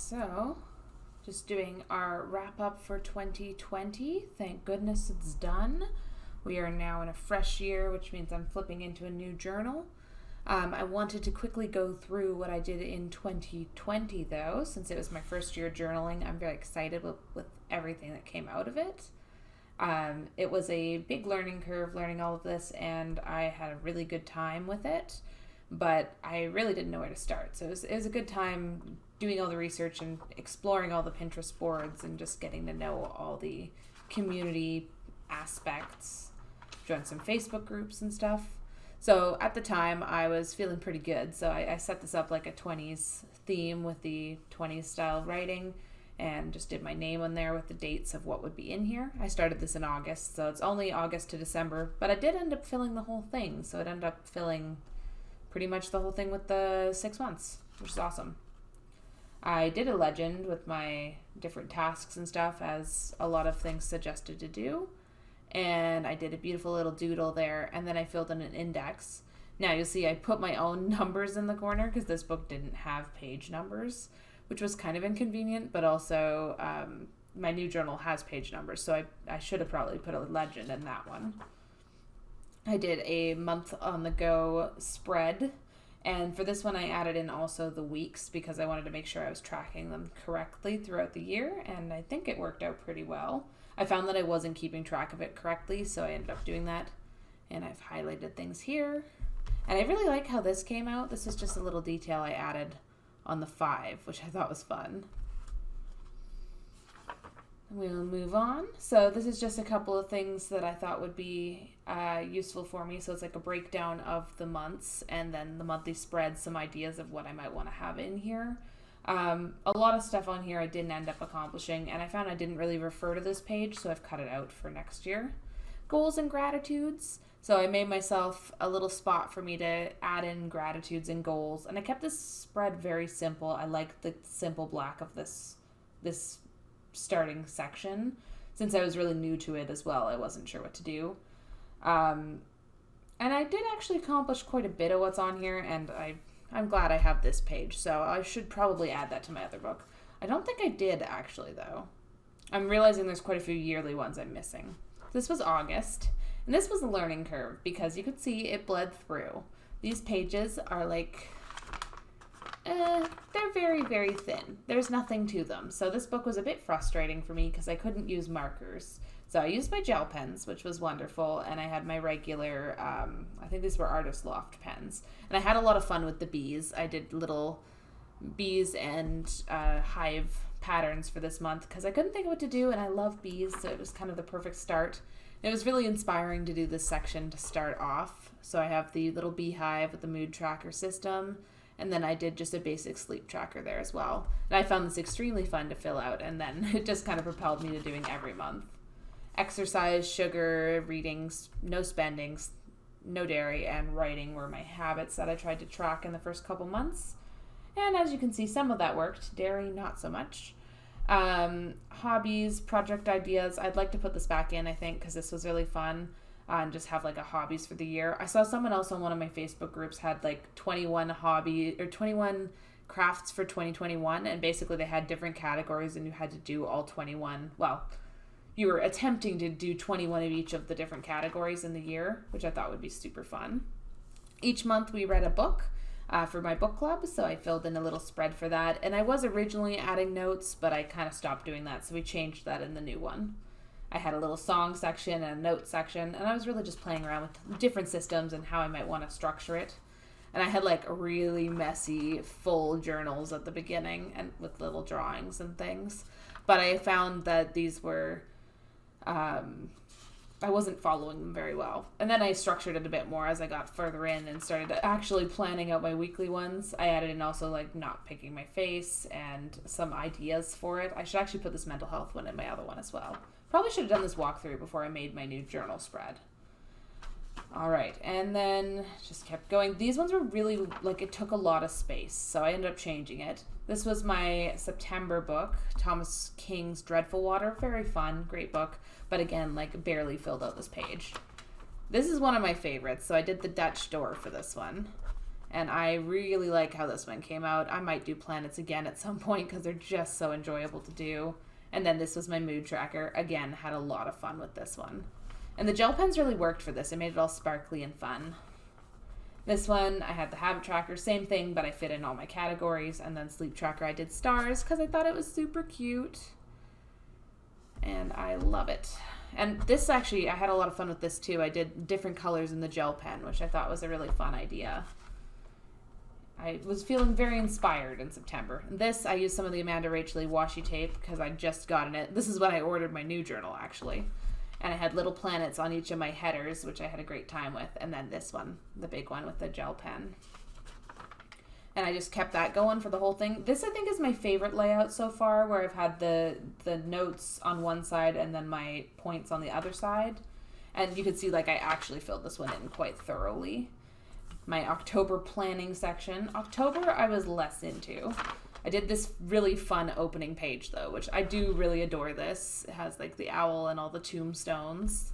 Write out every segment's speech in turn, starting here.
So, just doing our wrap up for 2020. Thank goodness it's done. We are now in a fresh year, which means I'm flipping into a new journal. I wanted to quickly go through what I did in 2020, though, since it was my first year journaling. I'm very excited with everything that came out of it. It was a big learning curve, learning all of this, and I had a really good time with it, but I really didn't know where to start. So it was a good time doing all the research and exploring all the Pinterest boards and just getting to know all the community aspects, joined some Facebook groups and stuff. So at the time, I was feeling pretty good. So I set this up like a 20s theme with the 20s style writing and just did my name on there with the dates of what would be in here. I started this in August, so it's only August to December, but I did end up filling the whole thing. So it ended up filling pretty much the whole thing with the 6 months, which is awesome. I did a legend with my different tasks and stuff, as a lot of things suggested to do. And I did a beautiful little doodle there, and then I filled in an index. Now you'll see I put my own numbers in the corner because this book didn't have page numbers, which was kind of inconvenient, but also my new journal has page numbers, so I should have probably put a legend in that one. I did a month on the go spread, and for this one I added in also the weeks because I wanted to make sure I was tracking them correctly throughout the year, and I think it worked out pretty well. I found that I wasn't keeping track of it correctly, so I ended up doing that. And I've highlighted things here. And I really like how this came out. This is just a little detail I added on the 5, which I thought was fun. We'll move on. So this is just a couple of things that I thought would be useful for me. So it's like a breakdown of the months and then the monthly spread, some ideas of what I might want to have in here. A lot of stuff on here I didn't end up accomplishing, and I found I didn't really refer to this page, so I've cut it out for next year. Goals and gratitudes. So I made myself a little spot for me to add in gratitudes and goals, and I kept this spread very simple. I like the simple black of this starting section. Since I was really new to it as well, I wasn't sure what to do. And I did actually accomplish quite a bit of what's on here, and I'm glad I have this page, so I should probably add that to my other book. I don't think I did, actually, though. I'm realizing there's quite a few yearly ones I'm missing. This was August, and this was a learning curve, because you could see it bled through. These pages are like, they're very, very thin. There's nothing to them, so this book was a bit frustrating for me, because I couldn't use markers. So I used my gel pens, which was wonderful, and I had my regular, I think these were Artist Loft pens. And I had a lot of fun with the bees. I did little bees and hive patterns for this month because I couldn't think of what to do, and I love bees, so it was kind of the perfect start. And it was really inspiring to do this section to start off. So I have the little beehive with the mood tracker system, and then I did just a basic sleep tracker there as well. And I found this extremely fun to fill out, and then it just kind of propelled me to doing every month. Exercise, sugar, readings, no spendings, no dairy, and writing were my habits that I tried to track in the first couple months. And as you can see, some of that worked. Dairy, not so much. Hobbies, project ideas. I'd like to put this back in, I think, because this was really fun. And just have like a hobbies for the year. I saw someone else on one of my Facebook groups had like 21 crafts for 2021. And basically they had different categories and you had to do all 21. Well, you were attempting to do 21 of each of the different categories in the year, which I thought would be super fun. Each month we read a book for my book club, so I filled in a little spread for that. And I was originally adding notes, but I kind of stopped doing that, so we changed that in the new one. I had a little song section and a note section, and I was really just playing around with different systems and how I might want to structure it. And I had like really messy full journals at the beginning and with little drawings and things. But I found that these were I wasn't following them very well. And then I structured it a bit more as I got further in and started actually planning out my weekly ones. I added in also like not picking my face and some ideas for it. I should actually put this mental health one in my other one as well. Probably should have done this walkthrough before I made my new journal spread. All right, and then just kept going. These ones were really, like, it took a lot of space, so I ended up changing it. This was my September book, Thomas King's Dreadful Water. Very fun, great book, but again, like, barely filled out this page. This is one of my favorites, so I did the Dutch door for this one. And I really like how this one came out. I might do planets again at some point because they're just so enjoyable to do. And then this was my mood tracker. Again, had a lot of fun with this one. And the gel pens really worked for this. It made it all sparkly and fun. This one, I had the habit tracker, same thing, but I fit in all my categories. And then sleep tracker, I did stars because I thought it was super cute. And I love it. And this actually, I had a lot of fun with this too. I did different colors in the gel pen, which I thought was a really fun idea. I was feeling very inspired in September. And this, I used some of the Amanda Rach Washi Tape because I just gotten it. This is when I ordered my new journal, actually. And I had little planets on each of my headers, which I had a great time with. And then this one, the big one with the gel pen. And I just kept that going for the whole thing. This, I think, is my favorite layout so far, where I've had the notes on one side and then my points on the other side. And you can see, like, I actually filled this one in quite thoroughly. My October planning section. October, I was less into. I did this really fun opening page, though, which I do really adore this. It has, like, the owl and all the tombstones.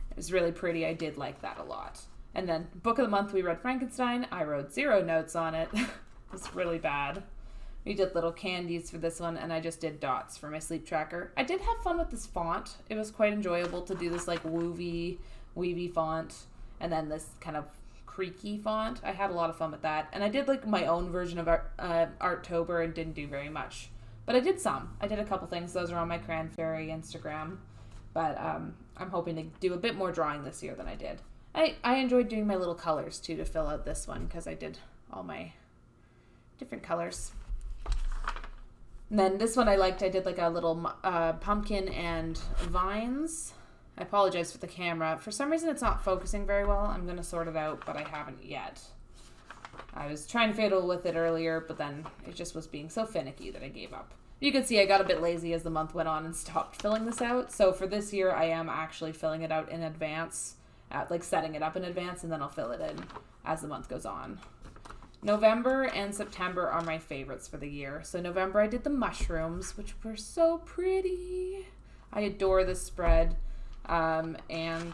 It was really pretty. I did like that a lot. And then, book of the month, we read Frankenstein. I wrote 0 notes on it. It was really bad. We did little candies for this one, and I just did dots for my sleep tracker. I did have fun with this font. It was quite enjoyable to do this, like, weavy font, and then this kind of creaky font. I had a lot of fun with that. And I did, like, my own version of Arttober and didn't do very much. But I did some. I did a couple things. Those are on my Cran Fairy Instagram. But I'm hoping to do a bit more drawing this year than I did. I enjoyed doing my little colors, too, to fill out this one, because I did all my different colors. And then this one I liked. I did, like, a little pumpkin and vines. I apologize for the camera. For some reason, it's not focusing very well. I'm going to sort it out, but I haven't yet. I was trying to fiddle with it earlier, but then it just was being so finicky that I gave up. You can see I got a bit lazy as the month went on and stopped filling this out. So for this year, I am actually filling it out in advance, like setting it up in advance, and then I'll fill it in as the month goes on. November and September are my favorites for the year. So November, I did the mushrooms, which were so pretty. I adore this spread. And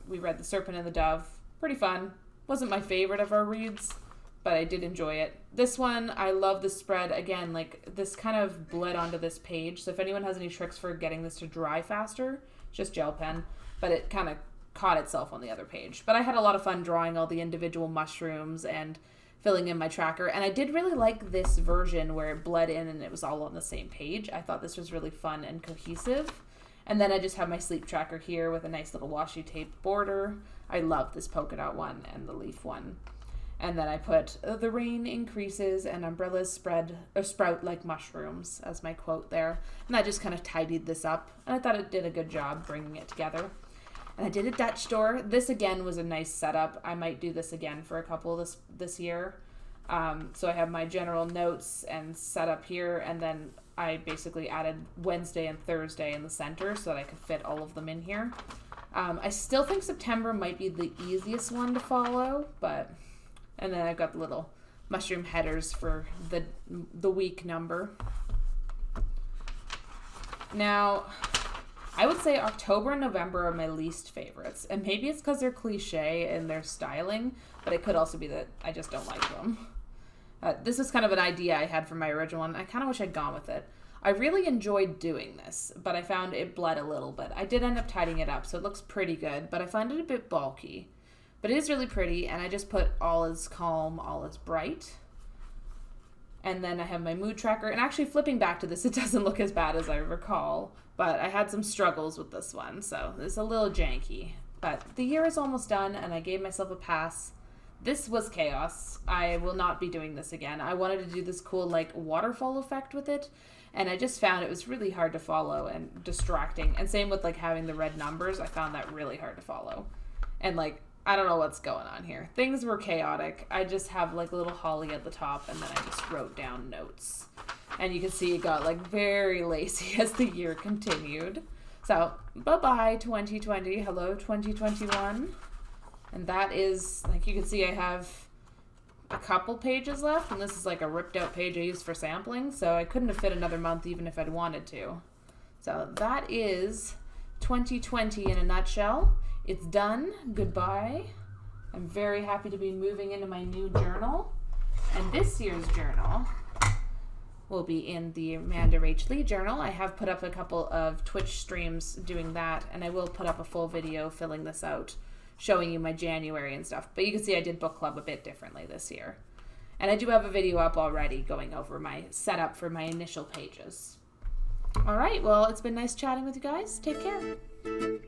we read The Serpent and the Dove. Pretty fun. Wasn't my favorite of our reads, but I did enjoy it. This one, I love the spread. Again, like, this kind of bled onto this page. So if anyone has any tricks for getting this to dry faster, just gel pen. But it kind of caught itself on the other page. But I had a lot of fun drawing all the individual mushrooms and filling in my tracker. And I did really like this version where it bled in and it was all on the same page. I thought this was really fun and cohesive. And then I just have my sleep tracker here with a nice little washi tape border. I love this polka dot one and the leaf one. And then I put the rain increases and umbrellas sprout like mushrooms as my quote there. And I just kind of tidied this up. And I thought it did a good job bringing it together. And I did a Dutch door. This again was a nice setup. I might do this again for a couple this year. So I have my general notes and setup here, and then I basically added Wednesday and Thursday in the center so that I could fit all of them in here. I still think September might be the easiest one to follow, and then I've got the little mushroom headers for the week number. Now, I would say October and November are my least favorites, and maybe it's because they're cliche in their styling, but it could also be that I just don't like them. This was kind of an idea I had for my original one. I kind of wish I'd gone with it. I really enjoyed doing this, but I found it bled a little bit. I did end up tidying it up, so it looks pretty good, but I find it a bit bulky. But it is really pretty, and I just put all is calm, all is bright. And then I have my mood tracker, and actually flipping back to this, it doesn't look as bad as I recall, but I had some struggles with this one, so it's a little janky. But the year is almost done, and I gave myself a pass. This was chaos. I will not be doing this again. I wanted to do this cool, like, waterfall effect with it, and I just found it was really hard to follow and distracting. And same with, like, having the red numbers. I found that really hard to follow. And, like, I don't know what's going on here. Things were chaotic. I just have, like, a little holly at the top, and then I just wrote down notes. And you can see it got, like, very lazy as the year continued. So, bye-bye, 2020. Hello, 2021. And that is, like, you can see I have a couple pages left, and this is like a ripped out page I used for sampling, so I couldn't have fit another month even if I'd wanted to. So that is 2020 in a nutshell. It's done. Goodbye. I'm very happy to be moving into my new journal. And this year's journal will be in the Amanda Rach Lee journal. I have put up a couple of Twitch streams doing that, and I will put up a full video filling this out, showing you my January and stuff. But you can see I did book club a bit differently this year. And I do have a video up already going over my setup for my initial pages. All right, well, it's been nice chatting with you guys. Take care.